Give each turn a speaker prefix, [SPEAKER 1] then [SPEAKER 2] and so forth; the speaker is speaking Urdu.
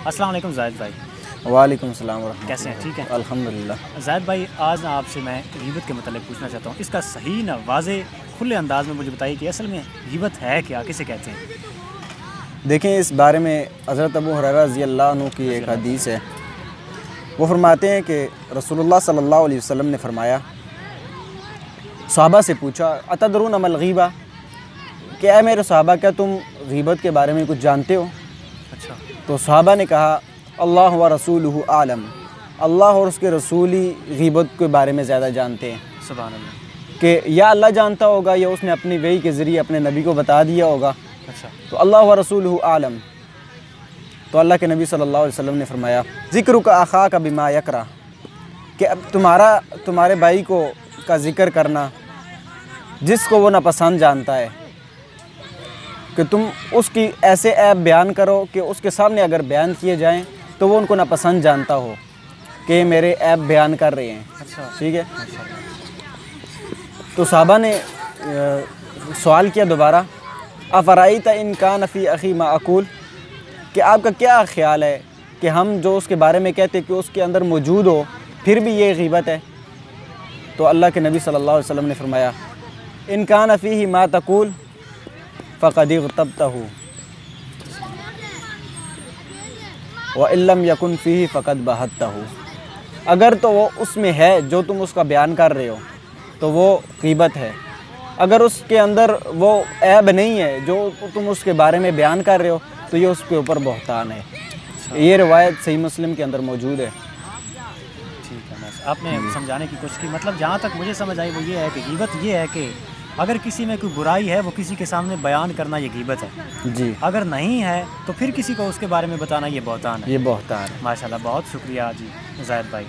[SPEAKER 1] السلام علیکم زاہد بھائی۔
[SPEAKER 2] وعلیکم السلام ورحمۃ اللہ۔
[SPEAKER 1] کیسے ہیں؟ ٹھیک ہے
[SPEAKER 2] الحمدللہ۔
[SPEAKER 1] زاہد بھائی، آج آپ سے میں غیبت کے متعلق پوچھنا چاہتا ہوں، اس کا صحیح نہ واضح کھلے انداز میں مجھے بتائیے کہ اصل میں غیبت ہے کیا، کسے کہتے ہیں؟
[SPEAKER 2] دیکھیں، اس بارے میں حضرت ابو ہریرہ رضی اللہ عنہ کی ایک حدیث ہے۔ وہ فرماتے ہیں کہ رسول اللہ صلی اللہ علیہ وسلم نے فرمایا، صحابہ سے پوچھا اتدرون ما الغیبہ، کہ اے میرے صحابہ کیا تم غیبت کے بارے میں کچھ جانتے ہو؟
[SPEAKER 1] اچھا۔
[SPEAKER 2] تو صحابہ نے کہا اللہ و رسولہ عالم، اللہ اور اس کے رسول ہی غیبت کے بارے میں زیادہ جانتے ہیں۔
[SPEAKER 1] سبحان اللہ۔
[SPEAKER 2] کہ یا اللہ جانتا ہوگا یا اس نے اپنی وحی کے ذریعے اپنے نبی کو بتا دیا ہوگا۔
[SPEAKER 1] اچھا۔
[SPEAKER 2] تو اللہ و رسولہ عالم، تو اللہ کے نبی صلی اللہ علیہ وسلم نے فرمایا ذکرک اخاک بما یکرہ، کہ اب تمہارے بھائی کا ذکر کرنا جس کو وہ ناپسند جانتا ہے، کہ تم اس کی ایسے عیب بیان کرو کہ اس کے سامنے اگر بیان کیے جائیں تو وہ ان کو ناپسند جانتا ہو کہ میرے عیب بیان کر رہے ہیں۔
[SPEAKER 1] اچھا،
[SPEAKER 2] ٹھیک ہے۔ تو صحابہ نے سوال کیا دوبارہ، افرائیت ان کان فی اخی ما اقول، کہ آپ کا کیا خیال ہے کہ ہم جو اس کے بارے میں کہتے کہ اس کے اندر موجود ہو پھر بھی یہ غیبت ہے؟ تو اللہ کے نبی صلی اللہ علیہ وسلم نے فرمایا ان کان فیہ ما تقول فقد اغتبتہ وان لم یکن فیہ فقد بہتہ، اگر تو وہ اس میں ہے جو تم اس کا بیان کر رہے ہو تو وہ غیبت ہے، اگر اس کے اندر وہ عیب نہیں ہے جو تم اس کے بارے میں بیان کر رہے ہو تو یہ اس کے اوپر بہتان ہے۔ یہ روایت صحیح مسلم کے اندر موجود ہے۔
[SPEAKER 1] ٹھیک ہے، بس آپ نے سمجھانے کی کوشش کی، مطلب جہاں تک مجھے سمجھ آئی وہ یہ ہے کہ غیبت یہ ہے کہ اگر کسی میں کوئی برائی ہے وہ کسی کے سامنے بیان کرنا یہ غیبت ہے،
[SPEAKER 2] جی،
[SPEAKER 1] اگر نہیں ہے تو پھر کسی کو اس کے بارے میں بتانا یہ بہتان ہے۔
[SPEAKER 2] یہ بہتان ہے۔
[SPEAKER 1] ماشاءاللہ، بہت شکریہ جی زاہد بھائی۔